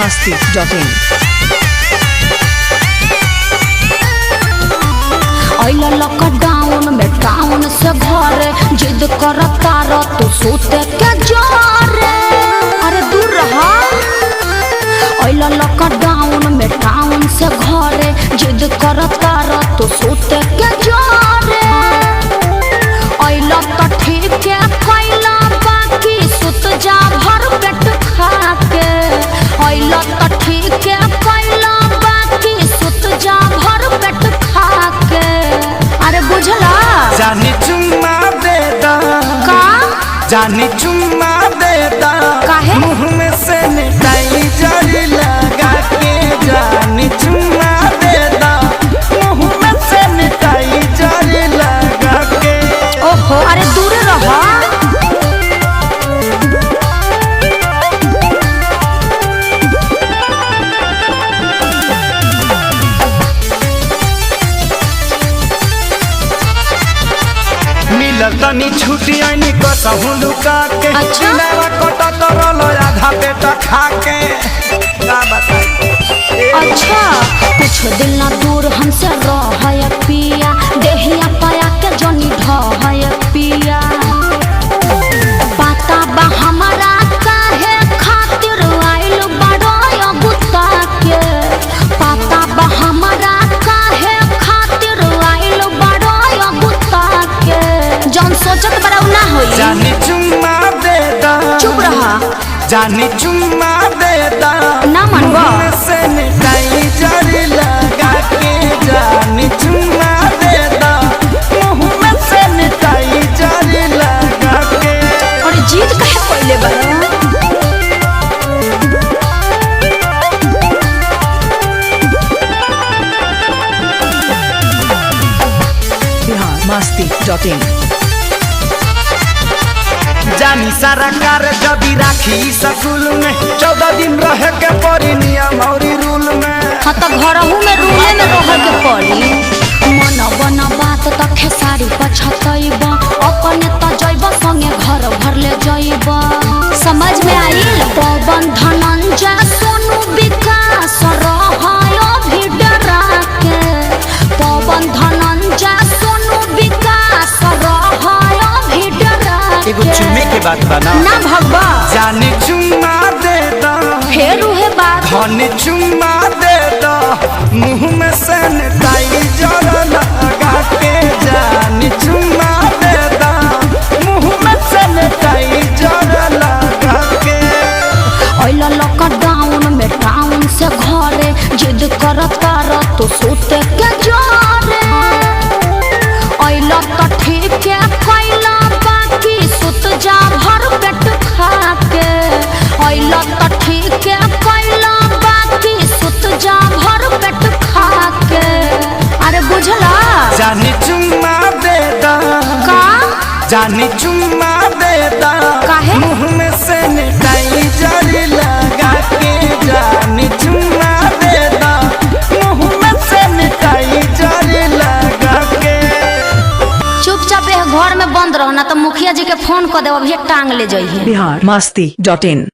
biharmasti.in अइला lockdown में town से घरे जिद करता रह तू सोते के जारे अरे दूर रहा। अइला लॉकडाउन में टाउन से घरे जिद करता रह तू सोते के जारे। अइला तो ठीक है कैला बाकी सुत जा भर पेट खा के। अइला तो ठीक है कैला बाकी सुत जा भर पेट खा के। अरे बुझला जानी चुम्मा देता का जानी चुम्मा देता काहे? मुँह में से मिठाई जरी लगा के। जानी चुम्मा देता मुँह में से मिठाई जरी लगा के। ओहो अरे दूर रहा। मिलल तनी छुट्टी आईनी कसहु लुका के। अच्छा। मेरा कोटा करलो आधा पेट खा के। का बताई अच्छा कुछ दिन ना दूर हमसे रह पिया देहिया पाया के जनी ढह पिया। पता बा हमारा काहे खातिर आइल बड़ो गुत्ता के। पता बा हमारा काहे खातिर आइल बड़ो गुत्ता के। जौन सोचत बड़ा ना होई। जानी चुम्मा देता चुप रहा। जानी चुम्मा देता ना मनवा। मुँह से मिठाई जरी लगा के। जानी चुम्मा देता मुँह में से मिठाई जरी लगा के। और जीत कहे पहले बड़ा biharmasti.in जानी सारा कार जबी राखी स्कूल में 14 दिन रहे के पड़ी नियम और रूल में। हाँ तो घरहू में रूले में रह के पड़ी। मन बना बात त खेसारी पछतैब अपने त जैब संगे घर भर ले जैब। समझ में आई पवन धनंजय सोनू विकास रहायो भी डरा के। पवन धनंजय सोनू विकास रहायो भी डरा एगो के। चुम्मे के बात बना ना भगवा जानी चुम्मा देता फेर उहे बात। धनी चुम्मा देता मुँह में से मिठाई लगा के। जानी चुम्मा देता मुँह में से मिठाई लगा के। अइला लॉकडाउन में टाउन से घरे जिद करता रह तू सोते के जारे। अइला तो ठीक है कैला बाकी सुत जा भर पेट खा के। अइला तो ठीक है कैला बाकी सुत जा भर पेट खा के। अरे बुझला जानी चुम्मा देता का जानी चुम्मा देता काहे? मुँह में से मिठाई जरी लगा के। जानी चुम्मा देता मुँह में से मिठाई जरी लगा के। चुपचाप घर में बंद रहो ना तो मुखिया जी के फोन कर दे अभी टांग ले जाइए। biharmasti.in